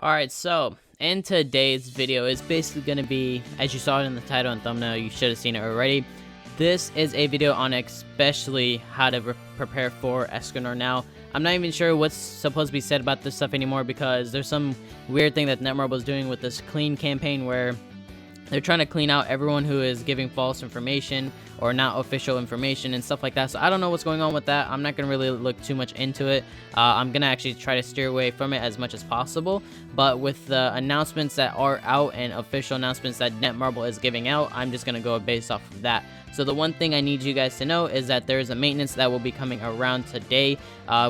Alright, so in today's video is basically going to be, as you saw it in the title and thumbnail, you should have seen it already. This is a video on especially how to prepare for ESCANOR. Now, I'm not even sure what's supposed to be said about this stuff anymore because there's some weird thing that Netmarble is doing with this clean campaign where they're trying to clean out everyone who is giving false information or not official information and stuff like that. So I don't know what's going on with that. I'm not going to really look too much into it. I'm going to actually try to steer away from it as much as possible. But with the announcements that are out and official announcements that Netmarble is giving out, I'm just going to go based off of that. So the one thing I need you guys to know is that there's a maintenance that will be coming around today,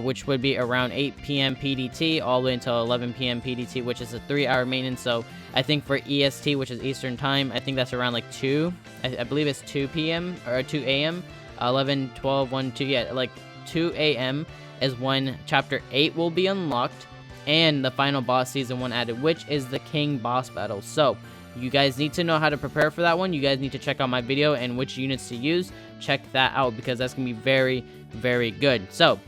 which would be around 8 p.m. PDT all the way until 11 p.m. PDT, which is a 3-hour maintenance. So I think for EST, which is Eastern Time, I think that's around like 2. I believe it's 2 p.m. or 2 a.m. 11, 12, 1, 2. Yeah, like 2 a.m. is when Chapter 8 will be unlocked and the final boss Season 1 added, which is the King boss battle. So you guys need to know how to prepare for that one. You guys need to check out my video and which units to use. Check that out because that's going to be very, very good. So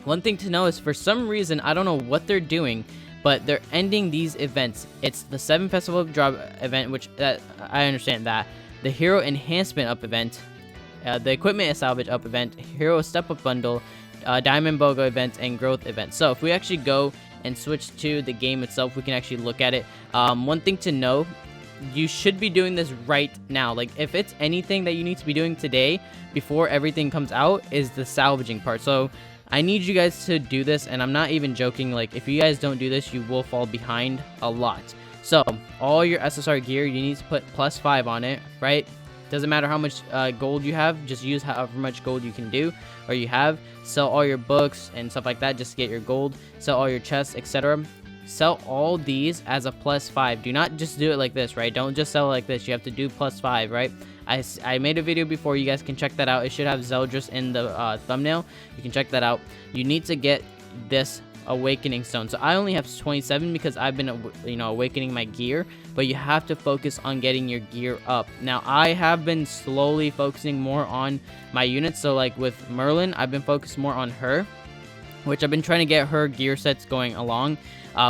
one thing to know is for some reason, I don't know what they're doing, but they're ending these events. It's the 7 Festival Drop event, which I understand that. The Hero Enhancement Up event, the Equipment Salvage Up event, Hero Step Up Bundle, Diamond BOGO event, and Growth event. So if we actually go and switch to the game itself, we can actually look at it. One thing to know, you should be doing this right now. Like if it's anything that you need to be doing today before everything comes out, is the salvaging part. So I need you guys to do this, and I'm not even joking. Like if you guys don't do this, you will fall behind a lot. So all your SSR gear, you need to put +5 on it, right? Doesn't matter how much gold you have, just use however much gold you can do or you have. Sell all your books and stuff like that just to get your gold. Sell all your chests, etc. Sell all these as a +5. Do not just do it like this, right? Don't just sell it like this. You have to do +5, right? I made a video before. You guys can check that out. It should have Zeldris in the thumbnail. You can check that out. You need to get this awakening stone. So I only have 27 because I've been awakening my gear, but you have to focus on getting your gear up. Now I have been slowly focusing more on my units. So like with Merlin, I've been focused more on her, which I've been trying to get her gear sets going along,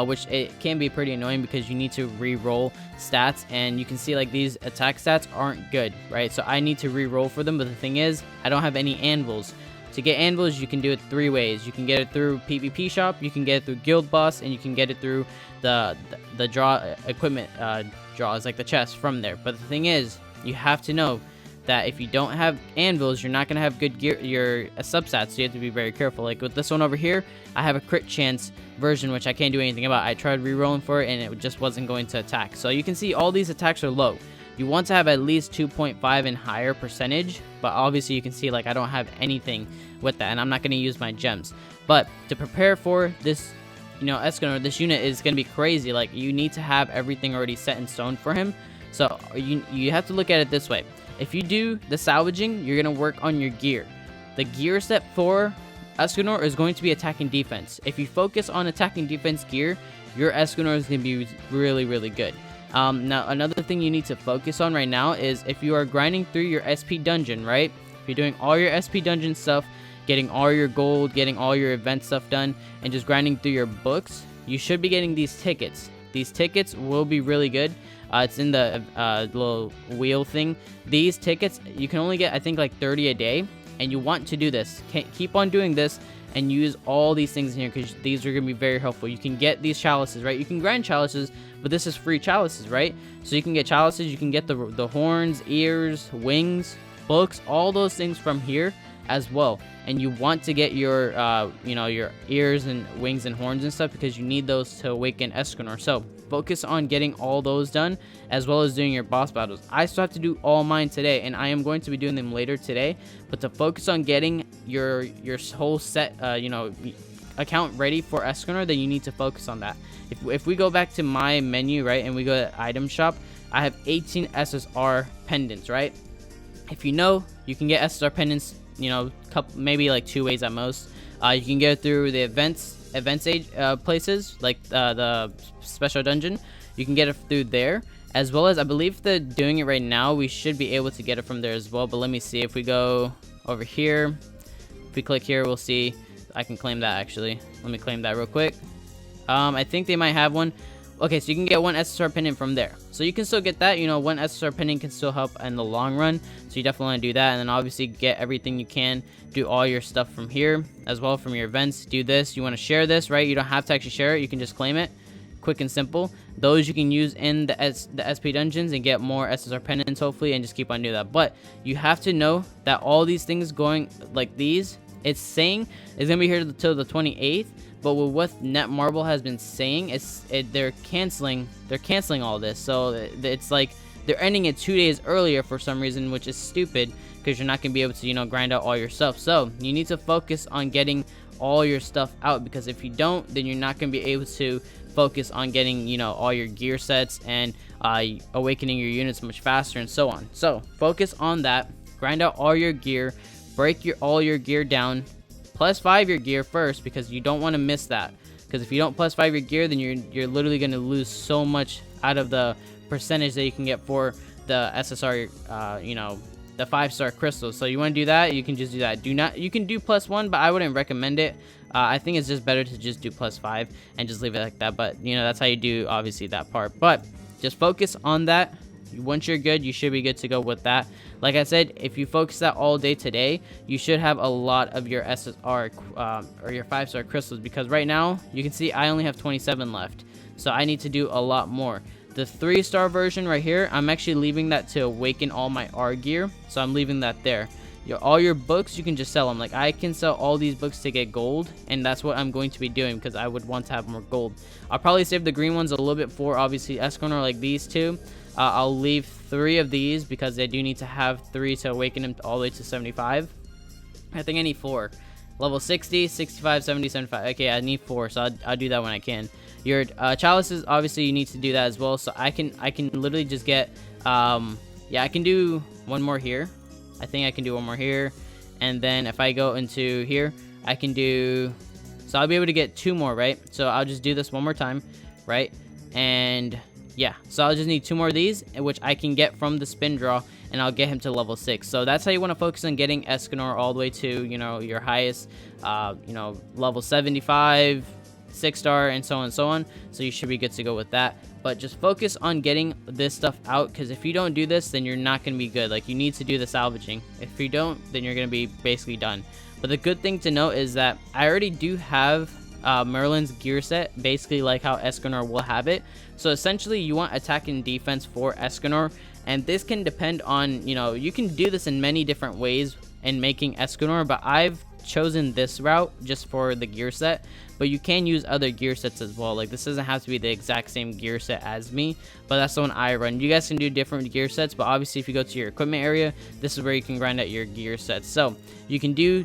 which it can be pretty annoying because you need to re-roll stats, and you can see like these attack stats aren't good, right? So I need to re-roll for them, but the thing is, I don't have any anvils. To get anvils, you can do it 3 ways. You can get it through PvP shop, you can get it through guild boss, and you can get it through the draw equipment draws, like the chest from there. But the thing is, you have to know that if you don't have anvils, you're not going to have good gear, your substats, so you have to be very careful. Like with this one over here, I have a crit chance version, which I can't do anything about. I tried re-rolling for it, and it just wasn't going to attack. So you can see all these attacks are low. You want to have at least 2.5 and higher percentage, but obviously you can see like I don't have anything with that, and I'm not going to use my gems. But to prepare for this, ESCANOR, this unit is going to be crazy. Like you need to have everything already set in stone for him. So you have to look at it this way. If you do the salvaging, you're going to work on your gear. The gear set for ESCANOR is going to be attacking defense. If you focus on attacking defense gear, your ESCANOR is going to be really, really good. Now, another thing you need to focus on right now is if you are grinding through your SP dungeon, right? If you're doing all your SP dungeon stuff, getting all your gold, getting all your event stuff done, and just grinding through your books, you should be getting these tickets. These tickets will be really good. It's in the little wheel thing. These tickets, you can only get, I think, like 30 a day, and you want to do this. Keep on doing this and use all these things in here because these are going to be very helpful. You can get these chalices, right? You can grind chalices, but this is free chalices, right? So you can get chalices, you can get the horns, ears, wings, books, all those things from here as well. And you want to get your your ears and wings and horns and stuff because you need those to awaken ESCANOR. So focus on getting all those done as well as doing your boss battles. I still have to do all mine today, and I am going to be doing them later today. But to focus on getting your whole set account ready for ESCANOR, then you need to focus on that. If we go back to my menu, right, and we go to item shop, I have 18 SSR pendants, right? If you know, you can get SSR pendants, maybe like 2 ways at most. You can get it through the events age places, like the special dungeon. You can get it through there, as well as I believe that doing it right now, we should be able to get it from there as well. But let me see. If we go over here, if we click here, we'll see I can claim that actually. Let me claim that real quick. I think they might have one. Okay, so you can get one SSR pendant from there. So you can still get that, you know, one SSR pendant can still help in the long run. So you definitely want to do that. And then obviously get everything you can. Do all your stuff from here as well, from your events. Do this. You want to share this, right? You don't have to actually share it. You can just claim it. Quick and simple. Those you can use in the SP dungeons and get more SSR pendants hopefully, and just keep on doing that. But you have to know that all these things going like these, it's saying it's gonna be here till the 28th. But with what Netmarble has been saying, they're canceling all this. So it's like they're ending it 2 days earlier for some reason, which is stupid because you're not gonna be able to, you know, grind out all your stuff. So you need to focus on getting all your stuff out, because if you don't, then you're not gonna be able to focus on getting, you know, all your gear sets and awakening your units much faster and so on. So focus on that. Grind out all your gear. Break all your gear down. +5 your gear first, because you don't want to miss that. Because if you don't +5 your gear, then you're literally going to lose so much out of the percentage that you can get for the SSR, you know, the 5-star crystals. So you want to do that, you can just do that. You can do +1, but I wouldn't recommend it. I think it's just better to just do +5 and just leave it like that. But you know, that's how you do obviously that part. But just focus on that. Once you're good, you should be good to go with that. Like I said, if you focus that all day today, you should have a lot of your SSR or your 5-star crystals, because right now you can see I only have 27 left. So I need to do a lot more. The 3-star version right here, I'm actually leaving that to awaken all my R gear. So I'm leaving that there. All your books, you can just sell them. Like I can sell all these books to get gold, and that's what I'm going to be doing because I would want to have more gold. I'll probably save the green ones a little bit for obviously ESCANOR, like these two. I'll leave 3 of these because I do need to have 3 to awaken them all the way to 75. I think I need 4. Level 60, 65, 70, 75. Okay, I need 4, so I'll do that when I can. Your chalices, obviously you need to do that as well. So I can literally just get yeah, I can do one more here. I think I can do one more here, and then if I go into here, I can do, so I'll be able to get 2 more, right? So I'll just do this one more time, right? And yeah, so I'll just need 2 more of these, which I can get from the spin draw, and I'll get him to level 6. So that's how you want to focus on getting ESCANOR all the way to, you know, your highest, you know, level 75, 6-star, and so on and so on. So you should be good to go with that. But just focus on getting this stuff out, because if you don't do this, then you're not going to be good. Like, you need to do the salvaging. If you don't, then you're going to be basically done. But the good thing to note is that I already do have Merlin's gear set, basically like how ESCANOR will have it. So essentially you want attack and defense for ESCANOR, and this can depend on, you know, you can do this in many different ways in making ESCANOR, but I've chosen this route just for the gear set. But you can use other gear sets as well. Like, this doesn't have to be the exact same gear set as me, but that's the one I run. You guys can do different gear sets, but obviously if you go to your equipment area, this is where you can grind out your gear sets. So you can do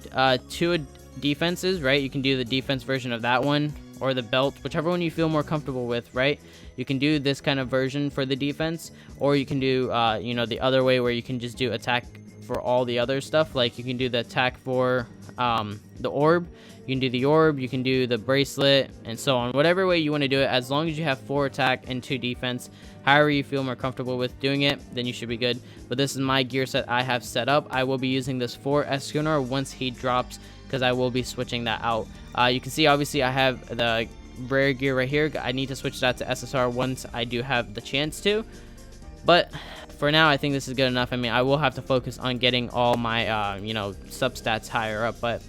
2 defenses, right? You can do the defense version of that one, or the belt, whichever one you feel more comfortable with, right? You can do this kind of version for the defense, or you can do you know, the other way where you can just do attack for all the other stuff. Like, you can do the attack for the orb, you can do the orb, you can do the bracelet, and so on. Whatever way you want to do it, as long as you have 4 attack and 2 defense, however you feel more comfortable with doing it, then you should be good. But this is my gear set I have set up. I will be using this for ESCANOR once he drops, because I will be switching that out. You can see obviously I have the rare gear right here. I need to switch that to SSR once I do have the chance to, but for now I think this is good enough. I mean, I will have to focus on getting all my you know, substats higher up, but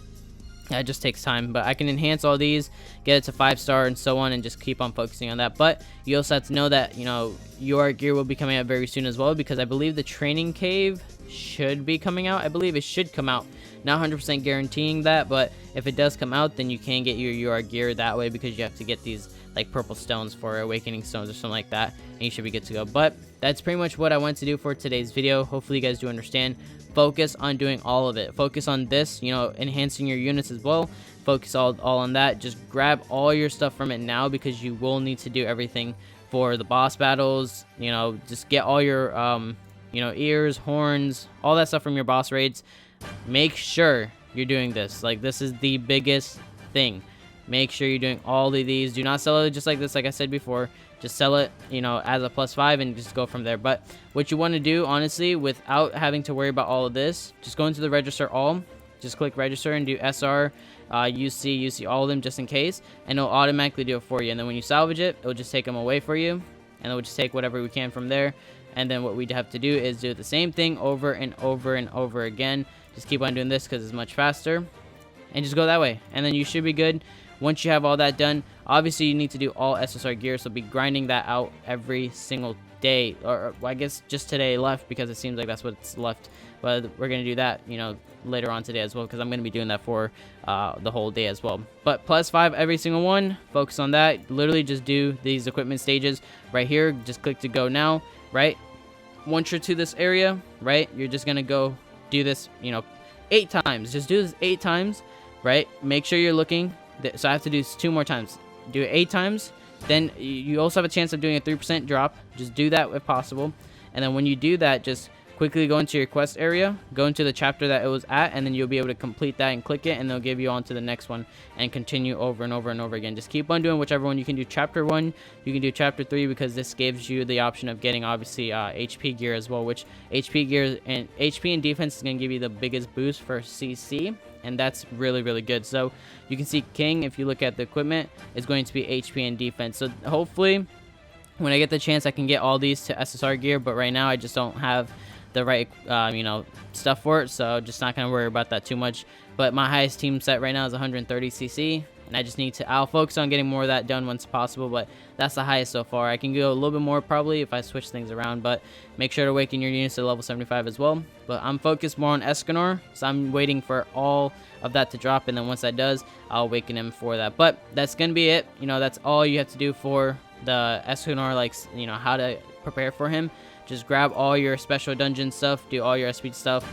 it just takes time. But I can enhance all these, get it to 5-star and so on, and just keep on focusing on that. But you also have to know that, you know, your gear will be coming out very soon as well, because I believe the training cave should be coming out. I believe it should come out. Not 100% guaranteeing that, but if it does come out, then you can get your UR gear that way, because you have to get these like purple stones for awakening stones or something like that, and you should be good to go. But that's pretty much what I wanted to do for today's video. Hopefully you guys do understand. Focus on doing all of it. Focus on this, you know, enhancing your units as well. Focus all on that. Just grab all your stuff from it now, because you will need to do everything for the boss battles. You know, just get all your you know, ears, horns, all that stuff from your boss raids. Make sure you're doing this. Like, this is the biggest thing. Make sure you're doing all of these. Do not sell it just like this, like I said before. Just sell it, you know, as a +5 and just go from there. But what you want to do, honestly, without having to worry about all of this, just go into the register all, just click register and do SR, UC, all of them just in case, and it'll automatically do it for you. And then when you salvage it, it'll just take them away for you, and it'll just take whatever we can from there. And then what we'd have to do is do the same thing over and over and over again. Just keep on doing this because it's much faster, and just go that way, and then you should be good. Once you have all that done, obviously you need to do all SSR gear, so be grinding that out every single day, or I guess just today left, because it seems like that's what's left. But we're gonna do that, you know, later on today as well, because I'm gonna be doing that for the whole day as well. But +5 every single one, focus on that. Literally just do these equipment stages right here. Just click to go now, right? Once you're to this area, right, you're just gonna go do this, you know, 8 times. Just do this 8 times, right? Make sure you're looking. So I have to do this 2 more times. Do it 8 times. Then you also have a chance of doing a 3% drop. Just do that if possible. And then when you do that, just quickly go into your quest area, go into the chapter that it was at, and then you'll be able to complete that and click it, and they'll give you on to the next one and continue over and over and over again. Just keep on doing whichever one. You can do chapter 1, you can do chapter 3, because this gives you the option of getting obviously HP gear as well, which HP gear and HP and defense is going to give you the biggest boost for CC, and that's really, really good. So you can see King, if you look at the equipment, is going to be HP and defense. So hopefully when I get the chance I can get all these to SSR gear, but right now I just don't have the right you know, stuff for it, so just not gonna worry about that too much. But my highest team set right now is 130 CC, and I just need to, I'll focus on getting more of that done once possible, but that's the highest so far. I can go a little bit more probably if I switch things around, but make sure to awaken your units to level 75 as well. But I'm focused more on ESCANOR, so I'm waiting for all of that to drop, and then once that does, I'll awaken him for that. But that's gonna be it. You know, that's all you have to do for the ESCANOR, like, you know, how to prepare for him. Just grab all your special dungeon stuff, do all your SP stuff,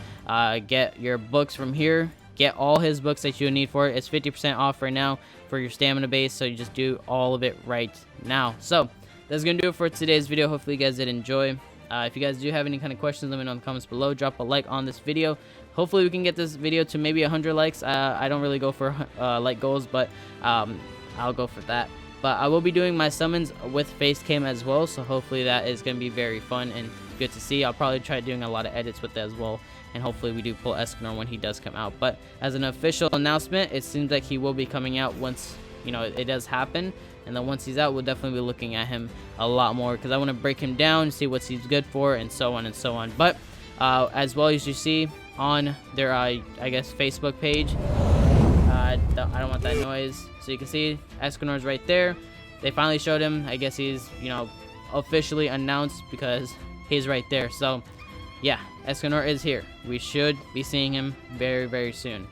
get your books from here, get all his books that you need for it. It's 50% off right now for your stamina base, so you just do all of it right now. So that's gonna do it for today's video. Hopefully you guys did enjoy. If you guys do have any kind of questions, let me know in the comments below. Drop a like on this video. Hopefully we can get this video to maybe 100 likes. I don't really go for like goals, but I'll go for that. But I will be doing my summons with face cam as well, so hopefully that is going to be very fun and good to see. I'll probably try doing a lot of edits with that as well, and hopefully we do pull ESCANOR when he does come out. But as an official announcement, it seems like he will be coming out once, you know, it does happen. And then once he's out, we'll definitely be looking at him a lot more, because I want to break him down, see what he's good for, and so on and so on. But as well as you see on their, I guess, Facebook page, I don't want that noise. So you can see ESCANOR's right there. They finally showed him. I guess he's, you know, officially announced, because he's right there. So yeah, ESCANOR is here. We should be seeing him very, very soon.